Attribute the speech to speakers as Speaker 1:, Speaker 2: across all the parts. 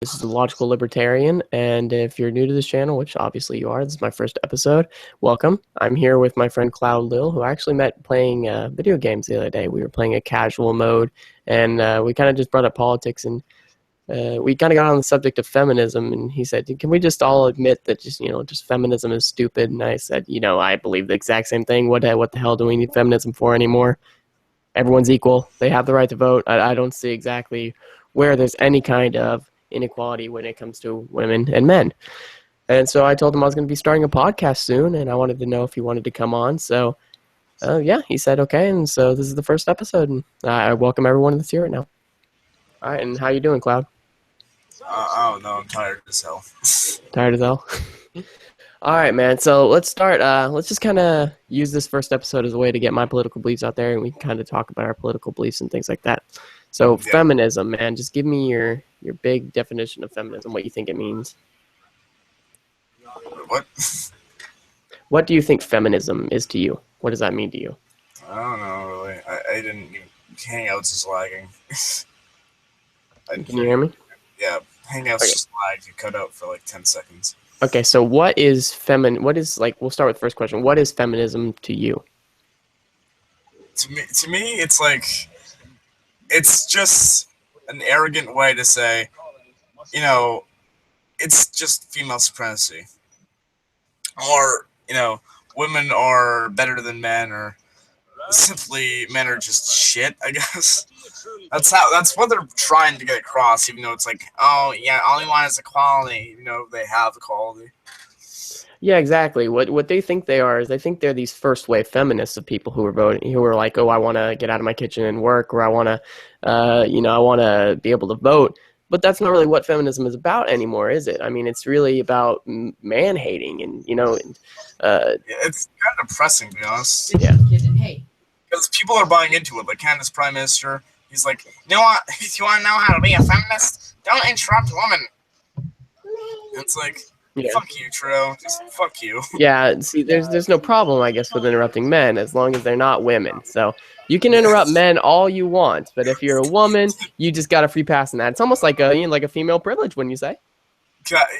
Speaker 1: This is the Logical Libertarian, and if you're new to this channel, which obviously you are, this is my first episode, welcome. I'm here with my friend Cloudlil, who I actually met playing video games the other day. We were playing a casual mode, and we kind of just brought up politics, and we kind of got on the subject of feminism, and he said, can we just all admit that just feminism is stupid? And I said, I believe the exact same thing. What the hell do we need feminism for anymore? Everyone's equal. They have the right to vote. I don't see exactly where there's any kind of inequality when it comes to women and men. And so I told him I was going to be starting a podcast soon, and I wanted to know if he wanted to come on. So, yeah, he said okay, and so this is the first episode, and I welcome everyone that's here right now. All right, and how you doing, Cloud?
Speaker 2: I don't know. I'm tired as hell.
Speaker 1: Tired as hell? All right, man. So let's start. Let's just kind of use this first episode as a way to get my political beliefs out there, and we can kind of talk about our political beliefs and things like that. So feminism, man. Just give me your big definition of feminism, what you think it means.
Speaker 2: What?
Speaker 1: What do you think feminism is to you? What does that mean to you?
Speaker 2: I don't know, really. I didn't even... Hangouts is lagging.
Speaker 1: Can you hear me?
Speaker 2: Yeah, Hangouts just lagged. You cut out for like 10 seconds.
Speaker 1: Okay, so what is we'll start with the first question. What is feminism to you?
Speaker 2: To me, it's like... It's just an arrogant way to say, it's just female supremacy. Or, women are better than men, or simply men are just shit, I guess. That's what they're trying to get across, even though it's like, oh, yeah, all you want is equality, they have equality.
Speaker 1: Yeah, exactly. What they think they are is they think they're these first wave feminists of people who are voting, who are like, oh, I want to get out of my kitchen and work, or I want to, I want to be able to vote. But that's not really what feminism is about anymore, is it? I mean, it's really about man hating, and
Speaker 2: yeah, it's kind of depressing, to be honest.
Speaker 1: Yeah.
Speaker 2: Because people are buying into it. Like Canada's prime minister, he's like, you know what? If you want to know how to be a feminist, don't interrupt women. It's like. Yeah. Fuck you, Trudeau. Just fuck you.
Speaker 1: Yeah, see, there's no problem, I guess, with interrupting men as long as they're not women. So you can interrupt men all you want, but if you're a woman, you just got a free pass in that. It's almost like a female privilege, wouldn't you say?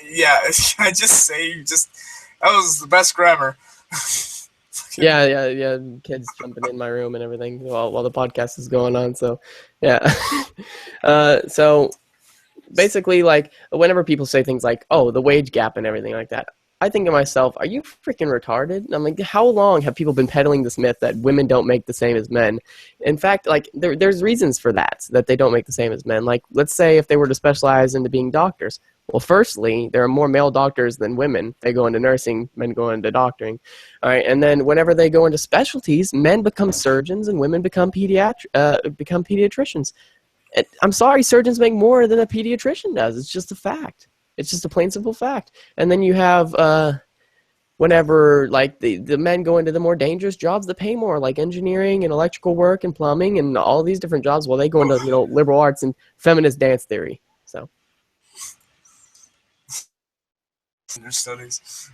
Speaker 2: Yeah, I just say that was the best grammar.
Speaker 1: Yeah. Kids jumping in my room and everything while the podcast is going on. So yeah, so. Basically, like, whenever people say things like, oh, the wage gap and everything like that, I think to myself, are you freaking retarded? And I'm like, how long have people been peddling this myth that women don't make the same as men? In fact, like, there's reasons for that they don't make the same as men. Like, let's say if they were to specialize into being doctors. Well, firstly, there are more male doctors than women. They go into nursing, men go into doctoring. All right, and then whenever they go into specialties, men become surgeons and women become pediatricians. I'm sorry, surgeons make more than a pediatrician does. It's just a fact. It's just a plain simple fact. And then you have whenever like the men go into the more dangerous jobs that pay more, like engineering and electrical work and plumbing and all these different jobs. Well, they go into liberal arts and feminist dance theory. So
Speaker 2: gender studies.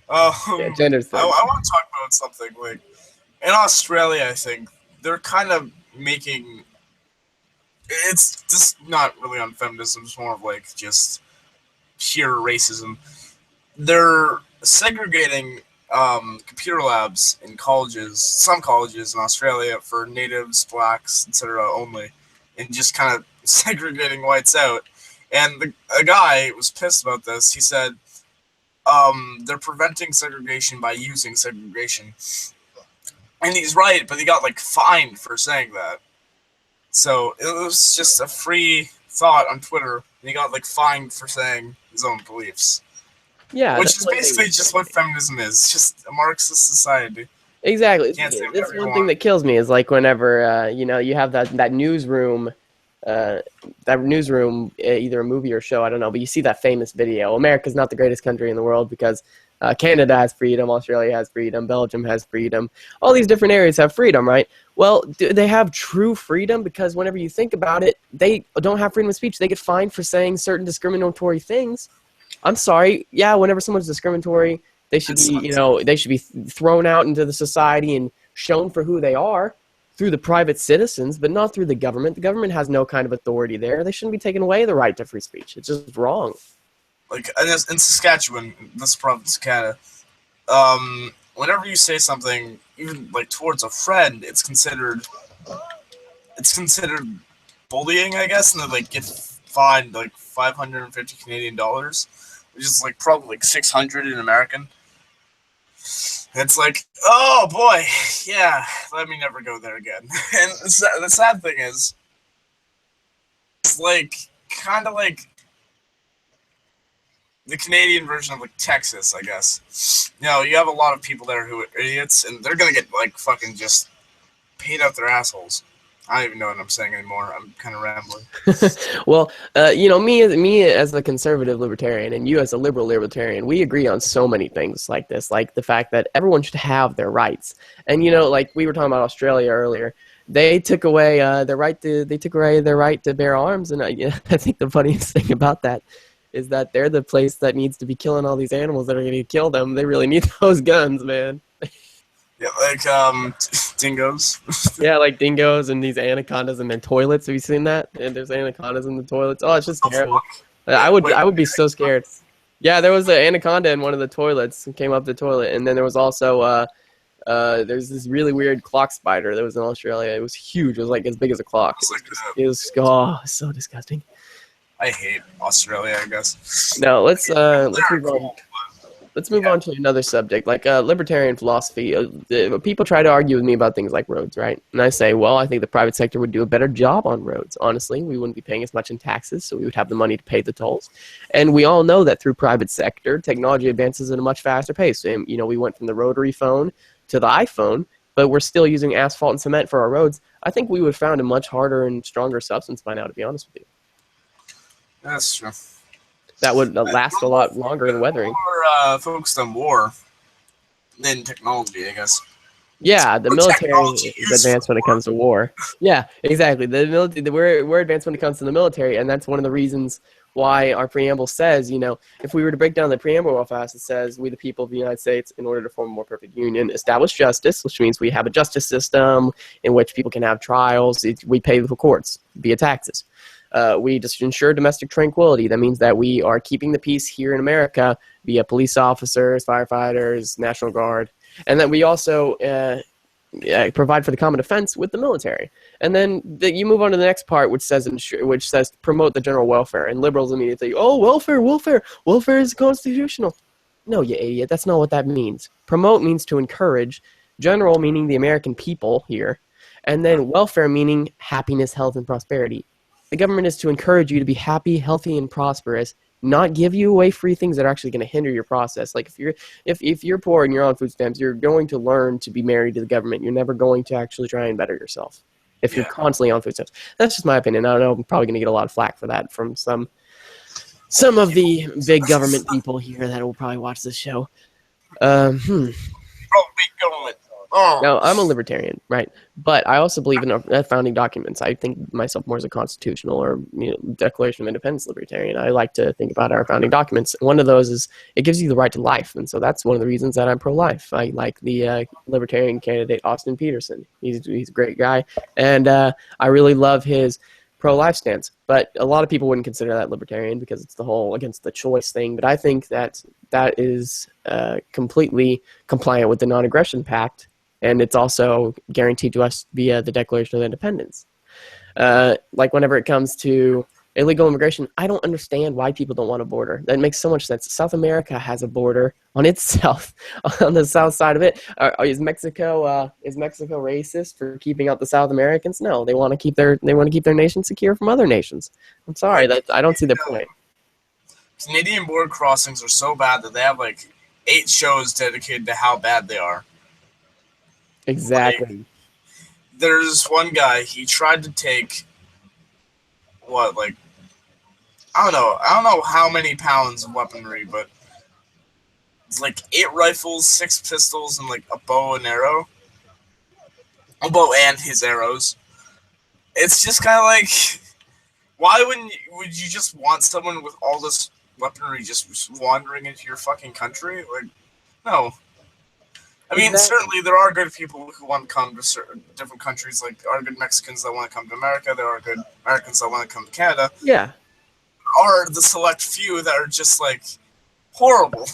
Speaker 1: Gender studies.
Speaker 2: I want to talk about something like in Australia. I think they're kind of making. It's just not really on feminism. It's more of like just pure racism. They're segregating computer labs in colleges, some colleges in Australia for natives, blacks, etc. only, and just kind of segregating whites out. And a guy was pissed about this. He said they're preventing segregation by using segregation. And he's right, but he got like fined for saying that. So it was just a free thought on Twitter, and he got like fined for saying his own beliefs.
Speaker 1: Yeah,
Speaker 2: which is basically just what feminism is, it's just a Marxist society.
Speaker 1: Exactly. That's one thing that kills me is like whenever you have that newsroom, either a movie or show, I don't know, but you see that famous video. America's not the greatest country in the world because Canada has freedom, Australia has freedom, Belgium has freedom. All these different areas have freedom, right? Well, do they have true freedom? Because whenever you think about it, they don't have freedom of speech. They get fined for saying certain discriminatory things. I'm sorry. Yeah, whenever someone's discriminatory, they should be, they should be thrown out into the society and shown for who they are. through the private citizens, but not through the government. The government has no kind of authority there. They shouldn't be taking away the right to free speech. It's just wrong.
Speaker 2: Like in Saskatchewan, this province, Canada, whenever you say something, even like towards a friend, it's considered bullying, I guess, and they like get fined like 550 Canadian dollars, which is like probably like 600 in American. It's like, oh boy, yeah, let me never go there again. And the sad thing is, it's like kind of like the Canadian version of like Texas, I guess. You know, you have a lot of people there who are idiots, and they're gonna get like fucking just paid out their assholes. I don't even know what I'm saying anymore. I'm kind of rambling.
Speaker 1: Well, you know, me as a conservative libertarian and you as a liberal libertarian, we agree on so many things like this, like the fact that everyone should have their rights. And you know, like we were talking about Australia earlier, they took away their right to bear arms, and I think the funniest thing about that is that they're the place that needs to be killing all these animals that are going to kill them. They really need those guns, man.
Speaker 2: Yeah, like dingoes.
Speaker 1: Yeah, like dingoes and these anacondas in their toilets. Have you seen that? And there's anacondas in the toilets. Oh, it's just terrible. I would be so scared. Yeah, there was an anaconda in one of the toilets. It came up the toilet, and then there was also there's this really weird clock spider that was in Australia. It was huge. It was like as big as a clock. It was so disgusting.
Speaker 2: I hate Australia, I guess.
Speaker 1: Now let's move on. Let's move on to another subject, like libertarian philosophy. People try to argue with me about things like roads, right? And I say, well, I think the private sector would do a better job on roads. Honestly, we wouldn't be paying as much in taxes, so we would have the money to pay the tolls. And we all know that through private sector, technology advances at a much faster pace. And, you know, we went from the rotary phone to the iPhone, but we're still using asphalt and cement for our roads. I think we would have found a much harder and stronger substance by now, to be honest with you.
Speaker 2: That's true.
Speaker 1: That would last a lot longer in weathering.
Speaker 2: More focused on war than technology, I guess.
Speaker 1: Yeah, the military is advanced when it comes to war. Yeah, exactly. We're advanced when it comes to the military, and that's one of the reasons why our preamble says, you know, if we were to break down the preamble real fast, it says, we the people of the United States, in order to form a more perfect union, establish justice, which means we have a justice system in which people can have trials. We pay the courts via taxes. We just ensure domestic tranquility. That means that we are keeping the peace here in America via police officers, firefighters, National Guard, and that we also provide for the common defense with the military. And then you move on to the next part, which says promote the general welfare. And liberals immediately say, oh, welfare is constitutional. No, you idiot. That's not what that means. Promote means to encourage. General meaning the American people here, and then welfare meaning happiness, health, and prosperity. The government is to encourage you to be happy, healthy, and prosperous, not give you away free things that are actually going to hinder your process. Like if you're poor and you're on food stamps, you're going to learn to be married to the government. You're never going to actually try and better yourself if you're constantly on food stamps. That's just my opinion. I don't know. I'm probably going to get a lot of flack for that from some of the big government people here that will probably watch this show.
Speaker 2: Big government.
Speaker 1: Oh. Now, I'm a libertarian, right? But I also believe in founding documents. I think myself more as a constitutional or Declaration of Independence libertarian. I like to think about our founding documents. One of those is it gives you the right to life, and so that's one of the reasons that I'm pro-life. I like the libertarian candidate Austin Peterson. He's a great guy, and I really love his pro-life stance. But a lot of people wouldn't consider that libertarian because it's the whole against the choice thing. But I think that is completely compliant with the Non-Aggression Pact. And it's also guaranteed to us via the Declaration of Independence. Like whenever it comes to illegal immigration, I don't understand why people don't want a border. That makes so much sense. South America has a border on its south, on the south side of it. Is Mexico racist for keeping out the South Americans? No, they want to keep their nation secure from other nations. I'm sorry, I don't see the point.
Speaker 2: Canadian border crossings are so bad that they have like 8 shows dedicated to how bad they are.
Speaker 1: Exactly.
Speaker 2: Like, there's one guy, he tried to take I don't know how many pounds of weaponry, but it's like 8 rifles, 6 pistols, and like a bow and arrow. A bow and his arrows. It's just kind of like, why would you just want someone with all this weaponry just wandering into your fucking country? Like, no. I mean,
Speaker 1: Exactly.
Speaker 2: certainly there are good people who want to come to certain different countries. Like, there are good Mexicans that want to come to America. There are good Americans that want to come to Canada.
Speaker 1: Yeah.
Speaker 2: Are the select few that are just like horrible.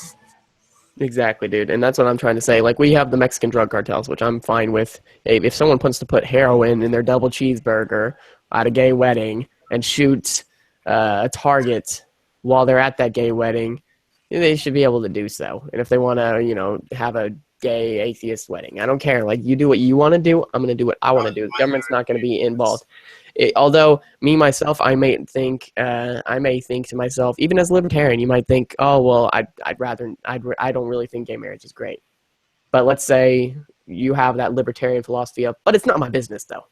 Speaker 1: Exactly, dude. And that's what I'm trying to say. Like, we have the Mexican drug cartels, which I'm fine with. If someone wants to put heroin in their double cheeseburger at a gay wedding and shoot a target while they're at that gay wedding, they should be able to do so. And if they want to, have a gay atheist wedding, I don't care. Like, you do what you want to do. I'm going to do what I want to do. The government's not going to be involved. Although me myself, I may think to myself, even as a libertarian, you might think, oh well, I don't really think gay marriage is great. But let's say you have that libertarian philosophy of, but it's not my business though.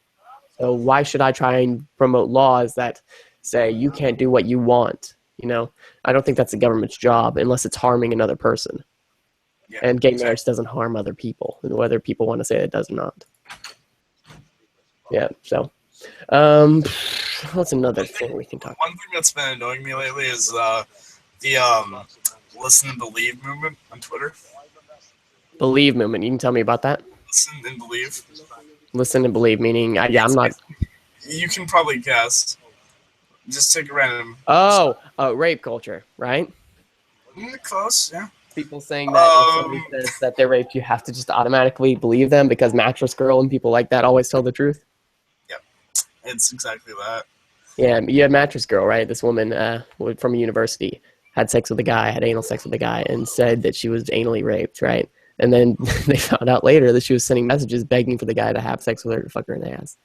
Speaker 1: So why should I try and promote laws that say you can't do what you want? I don't think that's the government's job unless it's harming another person.
Speaker 2: Yeah,
Speaker 1: And gay marriage doesn't harm other people, whether people want to say it does or not. Yeah. So. What's another thing we can talk about?
Speaker 2: One thing that's been annoying me lately is the listen and believe movement on Twitter.
Speaker 1: Believe movement. You can tell me about that.
Speaker 2: Listen and believe.
Speaker 1: Listen and believe, meaning I'm not.
Speaker 2: You can probably guess. Just take a random.
Speaker 1: Rape culture, right?
Speaker 2: Close, yeah.
Speaker 1: People saying that if somebody says that they're raped, you have to just automatically believe them because Mattress Girl and people like that always tell the truth.
Speaker 2: Yep, it's exactly that.
Speaker 1: Yeah, you had Mattress Girl, right? This woman from a university had sex with a guy, had anal sex with a guy, and said that she was anally raped, right? And then they found out later that she was sending messages begging for the guy to have sex with her to fuck her in the ass.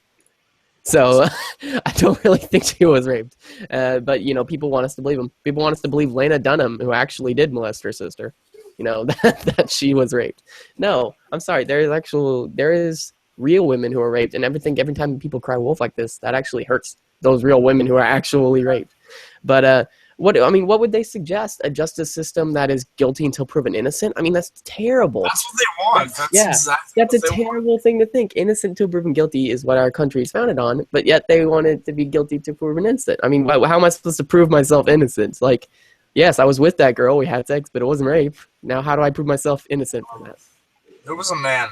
Speaker 1: So I don't really think she was raped. But, people want us to believe them. People want us to believe Lena Dunham, who actually did molest her sister, that she was raped. No, I'm sorry. There is real women who are raped. And every time people cry wolf like this, that actually hurts those real women who are actually raped. But what would they suggest? A justice system that is guilty until proven innocent? I mean, that's terrible.
Speaker 2: That's what they want.
Speaker 1: That's a terrible thing to think. Innocent until proven guilty is what our country is founded on, but yet they want it to be guilty to proven innocent. I mean, how am I supposed to prove myself innocent? Like, yes, I was with that girl, we had sex, but it wasn't rape. Now, how do I prove myself innocent from that?
Speaker 2: There was a man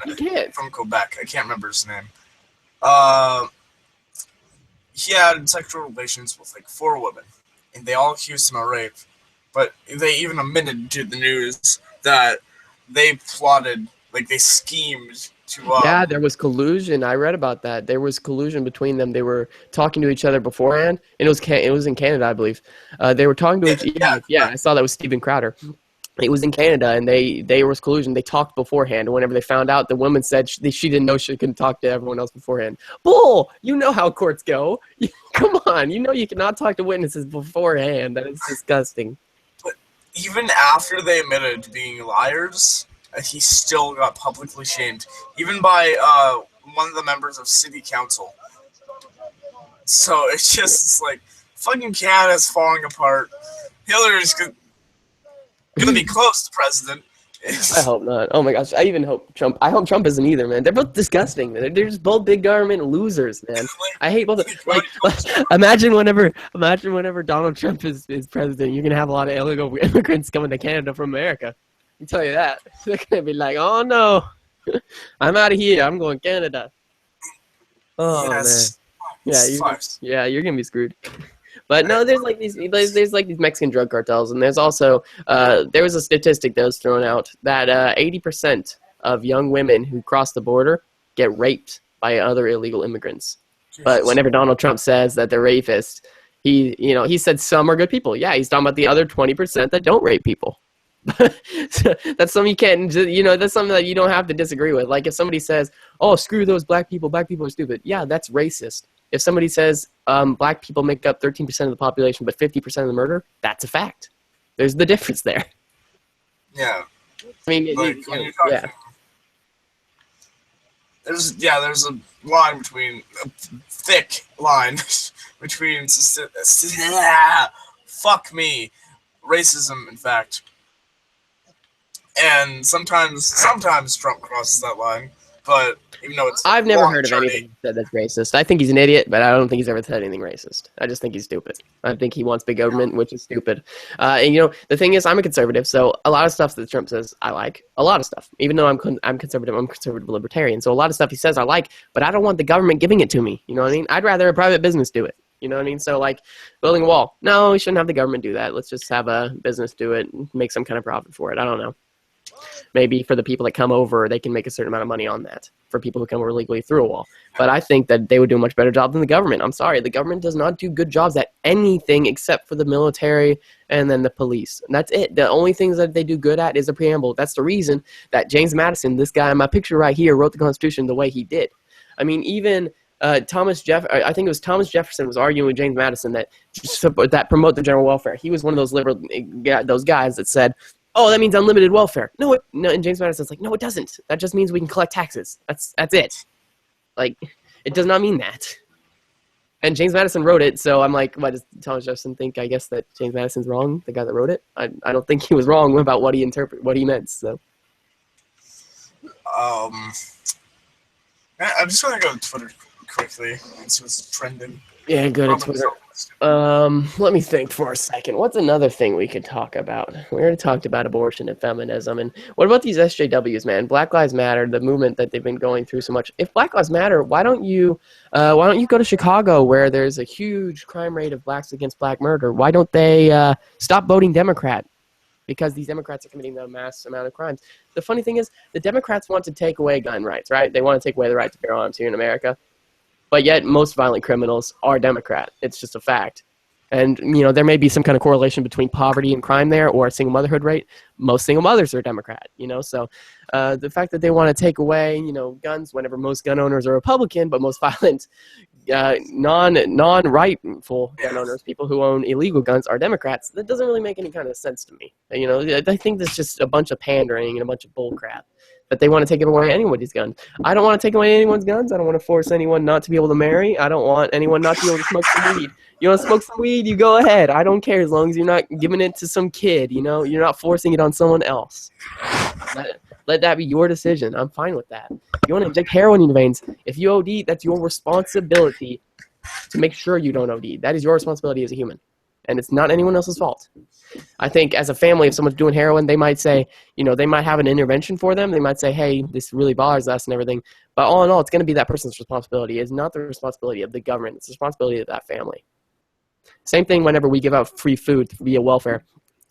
Speaker 2: from Quebec. I can't remember his name. He had sexual relations with like 4 women, and they all accused him of rape. But they even admitted to the news that they plotted, like they schemed to.
Speaker 1: Yeah, there was collusion. I read about that. There was collusion between them. They were talking to each other beforehand, and it was in Canada, I believe. They were talking to each other. Yeah, I saw that was Steven Crowder. It was in Canada, and there was collusion. They talked beforehand. And whenever they found out, the woman said she didn't know she couldn't talk to everyone else beforehand. Bull! You know how courts go. Come on. You cannot talk to witnesses beforehand. That is disgusting.
Speaker 2: But even after they admitted to being liars, he still got publicly shamed, even by one of the members of city council. So it's like, fucking Canada's falling apart. Hillary's gonna be close to president.
Speaker 1: I hope not. Oh my gosh, I even hope Trump. I hope Trump isn't either, man. They're both disgusting. They're just both big government losers, man. I hate both. Imagine whenever Donald Trump is president, you're gonna have a lot of illegal immigrants coming to Canada from America. I tell you that. They're gonna be like, oh no, I'm out of here. I'm going to Canada. Oh
Speaker 2: yes.
Speaker 1: Man. Yeah, you're gonna be screwed. But no, there's like these Mexican drug cartels, and there's also there was a statistic that was thrown out that 80% of young women who cross the border get raped by other illegal immigrants. But whenever Donald Trump says that they're rapists, he said some are good people. Yeah, he's talking about the other 20% that don't rape people. That's something you can't, that's something that you don't have to disagree with. Like if somebody says, "Oh, screw those black people are stupid," yeah, that's racist. If somebody says black people make up 13% of the population, but 50% of the murder, that's a fact. There's the difference there.
Speaker 2: Yeah.
Speaker 1: I mean,
Speaker 2: yeah. There's a line between a thick line between fuck me, racism, in fact, and sometimes Trump crosses that line, but even though it's
Speaker 1: I've never
Speaker 2: long
Speaker 1: heard of
Speaker 2: journey.
Speaker 1: anything he said that's racist. I think he's an idiot, but I don't think he's ever said anything racist. I just think he's stupid. I think he wants big government, which is stupid. And the thing is, I'm a conservative, so a lot of stuff that Trump says I like. A lot of stuff, even though I'm conservative, I'm conservative libertarian. So a lot of stuff he says I like, but I don't want the government giving it to me. You know what I mean? I'd rather a private business do it. You know what I mean? So like building a wall. No, we shouldn't have the government do that. Let's just have a business do it and make some kind of profit for it. I don't know. Maybe for the people that come over, they can make a certain amount of money on that for people who come over legally through a wall. But I think that they would do a much better job than the government. I'm sorry. The government does not do good jobs at anything except for the military and then the police. And that's it. The only things that they do good at is the preamble. That's the reason that James Madison, this guy in my picture right here, wrote the Constitution the way he did. I mean, even I think it was Thomas Jefferson was arguing with James Madison that promote the general welfare. He was one of those liberal, those guys that said, oh, that means unlimited welfare. No, and James Madison's like, no, it doesn't. That just means we can collect taxes. That's it. Like, it does not mean that. And James Madison wrote it, so I'm like, what does Thomas Jefferson think? I guess that James Madison's wrong, the guy that wrote it. I don't think he was wrong about what he meant. So.
Speaker 2: I'm just gonna go to Twitter quickly and see what's trending.
Speaker 1: Yeah, go to Twitter. Let me think for a second. What's another thing we could talk about? We already talked about abortion and feminism, and what about these SJWs, man? Black Lives Matter, the movement that they've been going through so much. If Black Lives Matter, why don't you go to Chicago where there's a huge crime rate of blacks against black murder? Why don't they stop voting Democrat? Because these Democrats are committing a mass amount of crimes. The funny thing is, the Democrats want to take away gun rights, right? They want to take away the right to bear arms here in America. But yet, most violent criminals are Democrat. It's just a fact. And, there may be some kind of correlation between poverty and crime there or a single motherhood rate. Most single mothers are Democrat, So the fact that they want to take away, guns whenever most gun owners are Republican, but most violent, non-rightful gun owners, people who own illegal guns, are Democrats, that doesn't really make any kind of sense to me. I think that's just a bunch of pandering and a bunch of bull crap. That they want to take away anybody's gun. I don't want to take away anyone's guns. I don't want to force anyone not to be able to marry. I don't want anyone not to be able to smoke some weed. You want to smoke some weed, you go ahead. I don't care as long as you're not giving it to some kid, You're not forcing it on someone else. Let that be your decision. I'm fine with that. You want to inject heroin in your veins. If you OD, that's your responsibility to make sure you don't OD. That is your responsibility as a human. And it's not anyone else's fault. I think as a family, if someone's doing heroin, they might say, they might have an intervention for them. They might say, hey, this really bothers us and everything. But all in all, it's going to be that person's responsibility. It's not the responsibility of the government. It's the responsibility of that family. Same thing whenever we give out free food via welfare.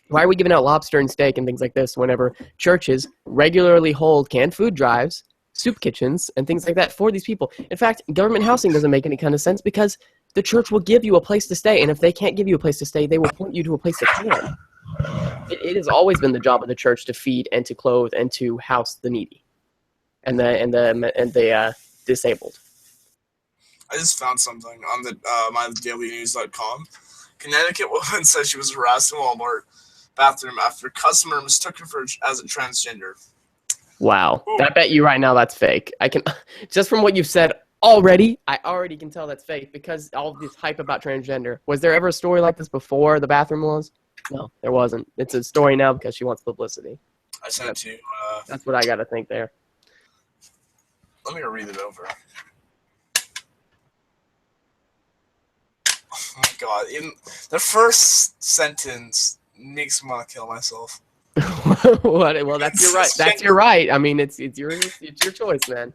Speaker 1: Why are we giving out lobster and steak and things like this whenever churches regularly hold canned food drives, soup kitchens, and things like that for these people? In fact, government housing doesn't make any kind of sense because the church will give you a place to stay, and if they can't give you a place to stay, they will point you to a place that can. It has always been the job of the church to feed and to clothe and to house the needy and the disabled.
Speaker 2: I just found something on the mydailynews.com. Connecticut woman says she was harassed in Walmart bathroom after a customer mistook her as a transgender.
Speaker 1: Wow.
Speaker 2: Ooh.
Speaker 1: I bet you right now that's fake. I can just from what you've said already, I already can tell that's fake because all this hype about transgender. Was there ever a story like this before the bathroom laws? No, there wasn't. It's a story now because she wants publicity.
Speaker 2: I sent it to you.
Speaker 1: That's what I got to think there.
Speaker 2: Let me read it over. Oh my god. The first sentence makes me want to kill myself.
Speaker 1: What? Well, that's your right. That's your right. I mean, it's your choice, man.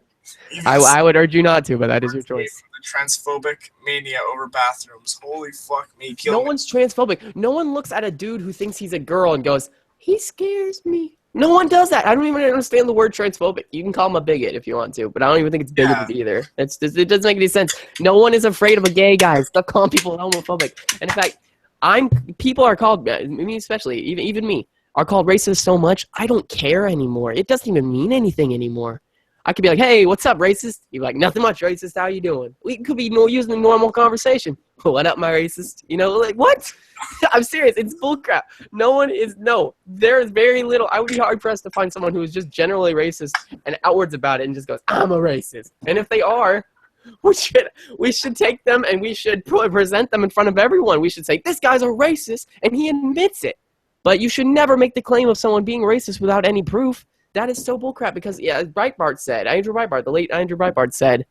Speaker 1: I would urge you not to, but that is your choice.
Speaker 2: The transphobic mania over bathrooms. Holy fuck me. Kill
Speaker 1: no
Speaker 2: me.
Speaker 1: One's transphobic. No one looks at a dude who thinks he's a girl and goes, he scares me. No one does that. I don't even understand the word transphobic. You can call him a bigot if you want to, but I don't even think it's bigoted either. It doesn't make any sense. No one is afraid of a gay guy. Stop calling people homophobic. And in fact, people are called, me especially, even me, are called racist so much, I don't care anymore. It doesn't even mean anything anymore. I could be like, hey, what's up, racist? You'd be like, nothing much, racist. How you doing? We could be using a normal conversation. What up, my racist? Like, what? I'm serious. It's bullcrap. There is very little. I would be hard-pressed to find someone who is just generally racist and outwards about it and just goes, I'm a racist. And if they are, we should take them and we should present them in front of everyone. We should say, this guy's a racist, and he admits it. But you should never make the claim of someone being racist without any proof. that is so bullcrap because Andrew Breitbart, the late Andrew Breitbart said,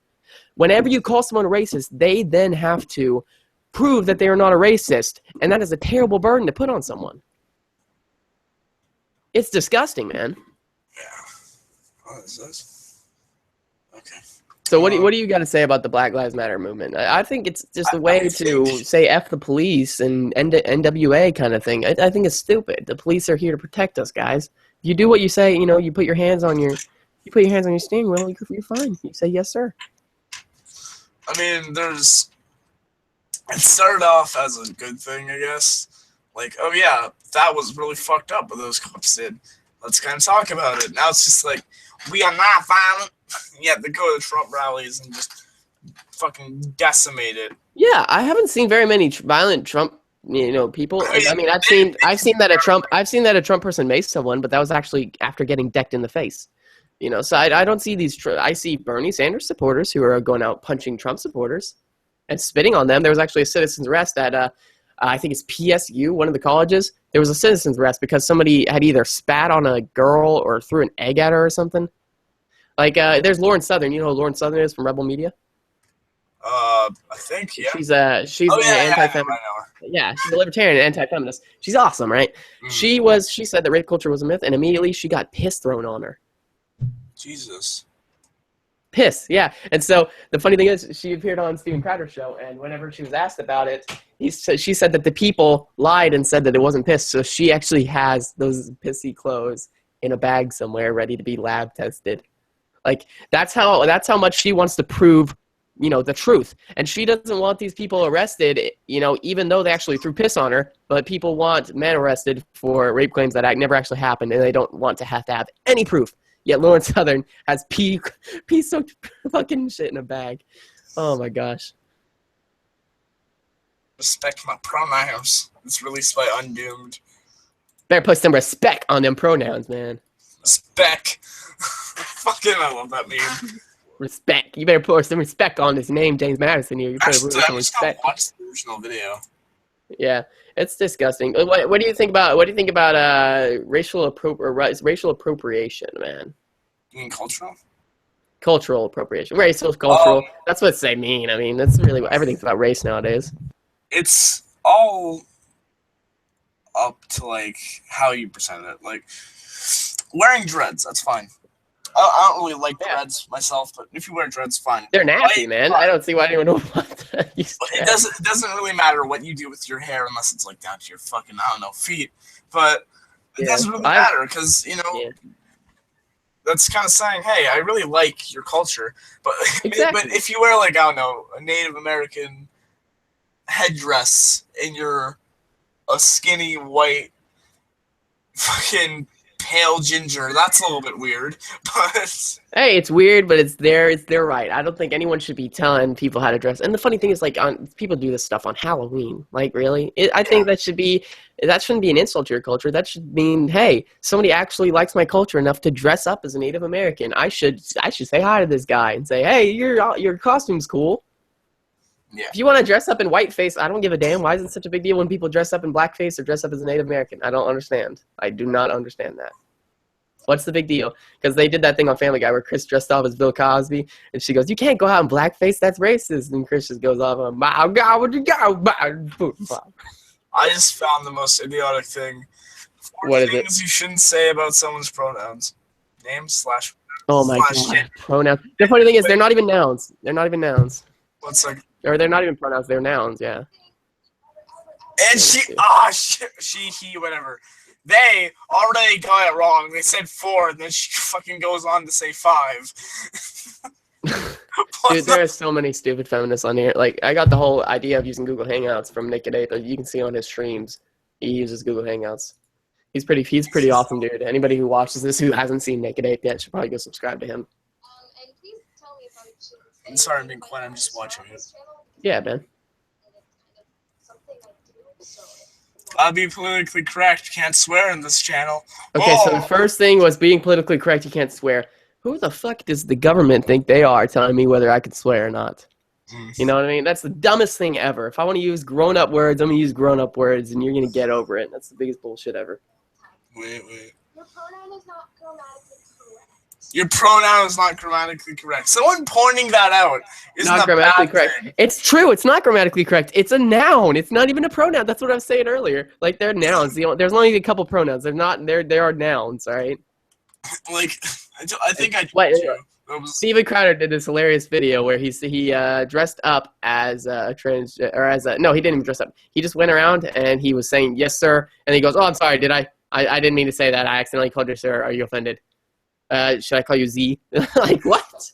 Speaker 1: whenever you call someone a racist, they then have to prove that they are not a racist, and that is a terrible burden to put on someone. It's disgusting, man.
Speaker 2: Yeah. What is this? Okay.
Speaker 1: So what do you got to say about the Black Lives Matter movement? I think it's just a way to say F the police and NWA kind of thing. I think it's stupid. The police are here to protect us, guys. If you do what you say, you put your hands on your steering wheel, you're fine. You say yes, sir.
Speaker 2: I mean, it started off as a good thing, I guess. Like, oh yeah, that was really fucked up what those cops did. Let's kind of talk about it. Now it's just like, we are not violent. You have to go to Trump rallies and just fucking decimate it.
Speaker 1: Yeah, I haven't seen very many violent Trump, people. I mean, I've seen that a Trump person maced someone, but that was actually after getting decked in the face. So I don't see these. I see Bernie Sanders supporters who are going out punching Trump supporters and spitting on them. There was actually a citizen's arrest at I think it's PSU, one of the colleges. There was a citizen's arrest because somebody had either spat on a girl or threw an egg at her or something. Like, there's Lauren Southern. You know who Lauren Southern is from Rebel Media?
Speaker 2: I think, yeah.
Speaker 1: She's an anti-feminist. Yeah, she's a libertarian and anti-feminist. She's awesome, right? Mm. She said that rape culture was a myth, and immediately she got piss thrown on her.
Speaker 2: Jesus.
Speaker 1: Piss, yeah. And so the funny thing is, she appeared on Steven Crowder's show, and whenever she was asked about it, she said that the people lied and said that it wasn't piss. So she actually has those pissy clothes in a bag somewhere, ready to be lab tested. Like, that's how much she wants to prove, the truth. And she doesn't want these people arrested, even though they actually threw piss on her. But people want men arrested for rape claims that never actually happened, and they don't want to have any proof. Yet Lauren Southern has pee-soaked fucking shit in a bag. Oh my gosh.
Speaker 2: Respect my pronouns. It's released by Undoomed.
Speaker 1: Better put some respect on them pronouns, man.
Speaker 2: Respect. Fucking, I love that meme.
Speaker 1: Respect. You better put some respect on this name, James Madison here. You better put some respect.
Speaker 2: Watch the original video.
Speaker 1: Yeah, it's disgusting. What do you think about racial appropriation, man?
Speaker 2: You mean cultural?
Speaker 1: Cultural appropriation. Racial, cultural. That's what they mean. I mean, that's really everything's about race nowadays.
Speaker 2: It's all up to like how you present it. Like wearing dreads, that's fine. I don't really like dreads myself, but if you wear dreads, fine.
Speaker 1: They're nasty, man. I don't see why anyone would want to use dreads.
Speaker 2: It doesn't really matter what you do with your hair unless it's like down to your fucking, feet. But it doesn't really matter because, that's kind of saying, hey, I really like your culture. But
Speaker 1: exactly.
Speaker 2: But if you wear like, a Native American headdress and you're a skinny white fucking pale ginger, that's a little bit weird, but
Speaker 1: hey, it's weird, but it's their right. I don't think anyone should be telling people how to dress. And the funny thing is, like, people do this stuff on Halloween. Like, really? I think that shouldn't be an insult to your culture. That should mean, hey, somebody actually likes my culture enough to dress up as a Native American. I should say hi to this guy and say, hey, your costume's cool. Yeah. If you want to dress up in whiteface, I don't give a damn. Why is it such a big deal when people dress up in blackface or dress up as a Native American? I don't understand. I do not understand that. What's the big deal? Because they did that thing on Family Guy where Chris dressed off as Bill Cosby, and she goes, you can't go out in blackface, that's racist. And Chris just goes off on, I
Speaker 2: just found the most idiotic thing.
Speaker 1: What is it?
Speaker 2: Things you shouldn't say about someone's pronouns. Name /
Speaker 1: Oh my god. Pronouns. The funny thing is, they're not even nouns. They're not even nouns.
Speaker 2: One second.
Speaker 1: Or they're not even pronouns, they're nouns, yeah.
Speaker 2: And she, he, whatever. They already got it wrong. They said 4, and then she fucking goes on to say 5.
Speaker 1: Dude, there are so many stupid feminists on here. Like, I got the whole idea of using Google Hangouts from Naked Eighth. You can see on his streams, he uses Google Hangouts. He's pretty awesome, dude. Anybody who watches this who hasn't seen Naked Eighth yet should probably go subscribe to him.
Speaker 2: I'm sorry I'm being quiet. I'm just watching it.
Speaker 1: Yeah, man.
Speaker 2: I'll be politically correct. Can't swear in this channel.
Speaker 1: Okay, so the first thing was being politically correct. You can't swear. Who the fuck does the government think they are telling me whether I could swear or not? You know what I mean? That's the dumbest thing ever. If I want to use grown-up words, I'm going to use grown-up words, and you're going to get over it. That's the biggest bullshit ever.
Speaker 2: Wait.
Speaker 3: Your pronoun is not grammatically correct.
Speaker 2: Your pronoun is not grammatically correct. Someone pointing that out isn't
Speaker 1: Not
Speaker 2: a
Speaker 1: grammatically
Speaker 2: bad
Speaker 1: correct.
Speaker 2: thing.
Speaker 1: It's true. It's not grammatically correct. It's a noun. It's not even a pronoun. That's what I was saying earlier. Like they're nouns. There's only a couple pronouns. They're not. There are nouns. All right.
Speaker 2: Like, I think I do
Speaker 1: Wait,
Speaker 2: too. That was,
Speaker 1: Steven Crowder did this hilarious video where he dressed up as a trans or as a no, he didn't even dress up. He just went around and he was saying yes sir, and he goes, oh I'm sorry, did I didn't mean to say that. I accidentally called you sir. Are you offended? Should I call you Z? Like what?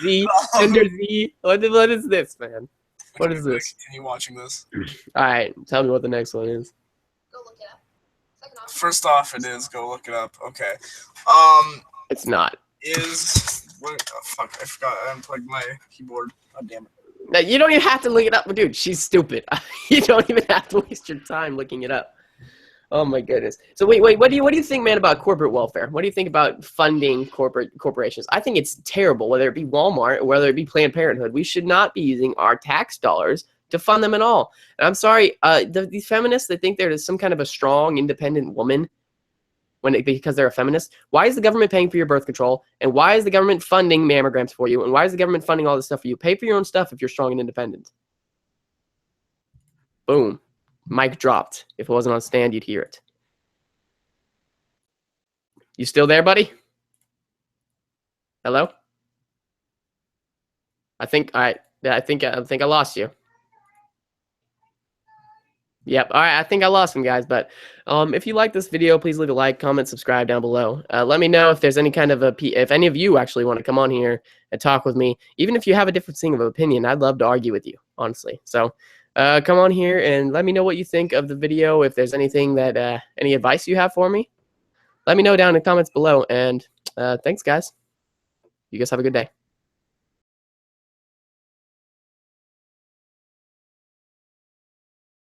Speaker 1: Z gender Z. What is this, man? What is this?
Speaker 2: Continue watching this.
Speaker 1: All right, tell me what the next one is.
Speaker 3: Go look it up. Second off.
Speaker 2: First off, it is go look it up. Okay.
Speaker 1: It's not.
Speaker 2: Is what? Oh, fuck! I forgot. I unplugged my keyboard. God damn it.
Speaker 1: Now, you don't even have to look it up, dude. She's stupid. You don't even have to waste your time looking it up. Oh my goodness. So wait. What do you think, man, about corporate welfare? What do you think about funding corporations? I think it's terrible. Whether it be Walmart or whether it be Planned Parenthood, we should not be using our tax dollars to fund them at all. And I'm sorry, these feminists, they think they're some kind of a strong, independent woman because they're a feminist. Why is the government paying for your birth control? And why is the government funding mammograms for you? And why is the government funding all this stuff for you? Pay for your own stuff if you're strong and independent. Boom. Mic dropped. If it wasn't on stand, you'd hear it. You still there, buddy? Hello? I think I lost you. Yep. All right. I think I lost him, guys. But if you like this video, please leave a like, comment, subscribe down below. Let me know if there's any kind of if any of you actually want to come on here and talk with me. Even if you have a different thing of opinion, I'd love to argue with you, honestly. So come on here and let me know what you think of the video. If there's anything that any advice you have for me, let me know down in the comments below. And thanks, guys. You guys have a good day.